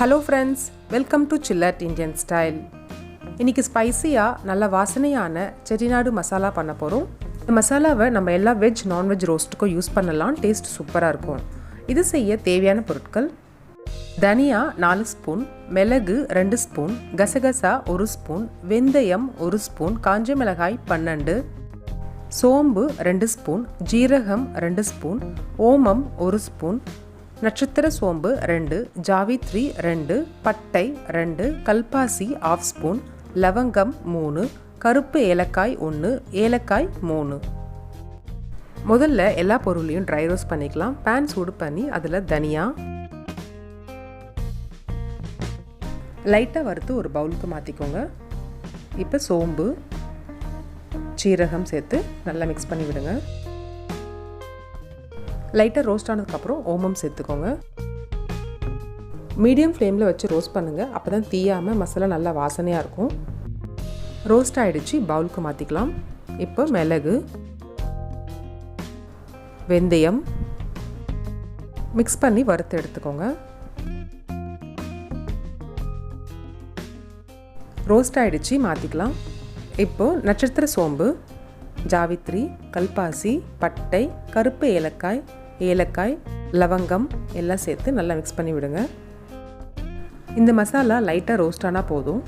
Hello friends, welcome to ChillatIndianstyle. இன்னைக்கு ஸ்பைசியா நல்ல வாசனையான செட்டிநாடு மசாலா பண்ண போறோம். இந்த மசாலாவை நம்ம எல்லா வெஜ் நான்வெஜ் ரோஸ்ட்டுக்கும் யூஸ் பண்ணலாம். டேஸ்ட் சூப்பரா இருக்கும். இது செய்ய தேவையான பொருட்கள்: தனியா 4 ஸ்பூன், மிளகு 2 ஸ்பூன், கசகசா 1 ஸ்பூன், வெந்தயம் 1 ஸ்பூன், காஞ்ச மிளகாய் 12, சோம்பு 2 ஸ்பூன், ஜீரகம் 2 ஸ்பூன், ஓமம் 1 ஸ்பூன், நட்சத்திர சோம்பு 2, ஜாவித்ரி 2, பட்டை 2, கல்பாசி 1/2 ஸ்பூன், லவங்கம் 3, கருப்பு ஏலக்காய் 1, ஏலக்காய் 3. முதல்ல எல்லா பொருளையும் ட்ரை ரோஸ்ட் பண்ணிக்கலாம். பேன் சூடு பண்ணி அதில் தனியா லைட்டாக வறுத்து ஒரு பவுலுக்கு மாற்றிக்கோங்க. இப்போ சோம்பு, சீரகம் சேர்த்து நல்லா மிக்ஸ் பண்ணி விடுங்க. லைட்டாக ரோஸ்ட் ஆனதுக்கப்புறம் ஓமம் சேர்த்துக்கோங்க. மீடியம் ஃப்ளேமில் வச்சு ரோஸ்ட் பண்ணுங்கள். அப்போ தான் தீயாமல் மசாலா நல்லா வாசனையாக இருக்கும். ரோஸ்ட் ஆகிடுச்சு, பவுலுக்கு மாற்றிக்கலாம். இப்போ மிளகு, வெந்தயம் மிக்ஸ் பண்ணி வறுத்து எடுத்துக்கோங்க. ரோஸ்ட் ஆகிடுச்சு, மாற்றிக்கலாம். இப்போது நட்சத்திர சோம்பு, ஜாவித்ரி, கல்பாசி, பட்டை, கருப்பு ஏலக்காய், ஏலக்காய், லவங்கம் எல்லாம் சேர்த்து நல்லா மிக்ஸ் பண்ணி விடுங்க. இந்த மசாலா லைட்டாக ரோஸ்ட் ஆனால் போதும்.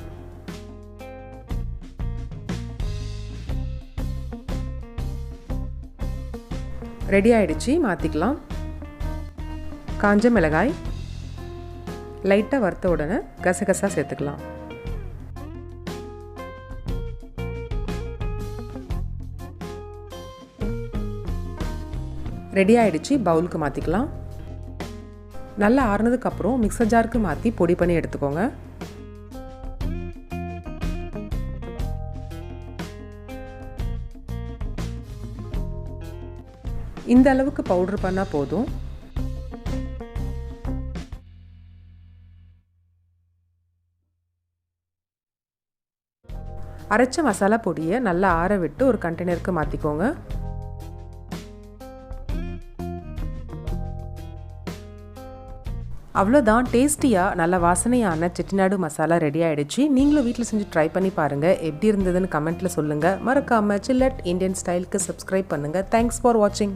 ரெடி ஆகிடுச்சு, மாற்றிக்கலாம். காஞ்ச மிளகாய் லைட்டாக வறுத்த உடனே கசகசா சேர்த்துக்கலாம். ரெடி ஆகிடுச்சு, பவுலுக்கு மாற்றிக்கலாம். நல்லா ஆறுனதுக்கப்புறம் மிக்சர் ஜாருக்கு மாற்றி பொடி பண்ணி எடுத்துக்கோங்க. இந்த அளவுக்கு பவுடர் பண்ணால் போதும். அரைச்ச மசாலா பொடியை நல்லா ஆற விட்டு ஒரு கண்டெய்னருக்கு மாற்றிக்கோங்க. அவ்வளோதான், டேஸ்டியாக நல்ல வாசனையான செட்டிநாடு மசாலா ரெடி ஆகிடுச்சு. நீங்களும் வீட்டில் செஞ்சு ட்ரை பண்ணி பாருங்கள். எப்படி இருந்ததுன்னு கமெண்ட்டில் சொல்லுங்கள். மறக்காமல் சில்லட் இந்தியன் ஸ்டைலுக்கு சப்ஸ்கிரைப் பண்ணுங்கள். தேங்க்ஸ் ஃபார் வாட்சிங்.